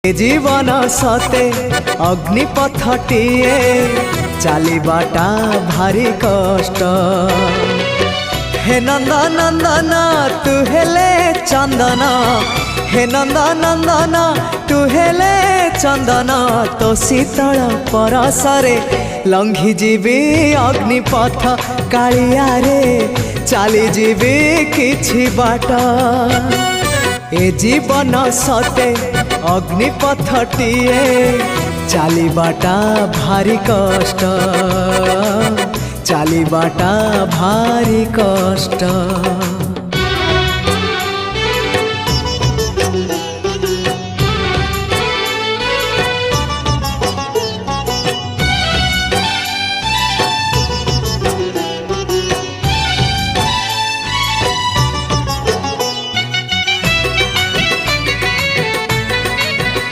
जीवन सते अग्निपथटिए चलबाटा भारी कष्ट। हे नंदन नंदन तू हेले चंदन, हे नंदन नंदन तू हेले चंदन, तो शीतल परसरे लंघी जीवी अग्निपथ कालिया रे चली जीवी किछि बाट। ए जीवन सते अग्निपथटिए चलबाटा भारी कष्ट, चलबाटा भारी कष्ट।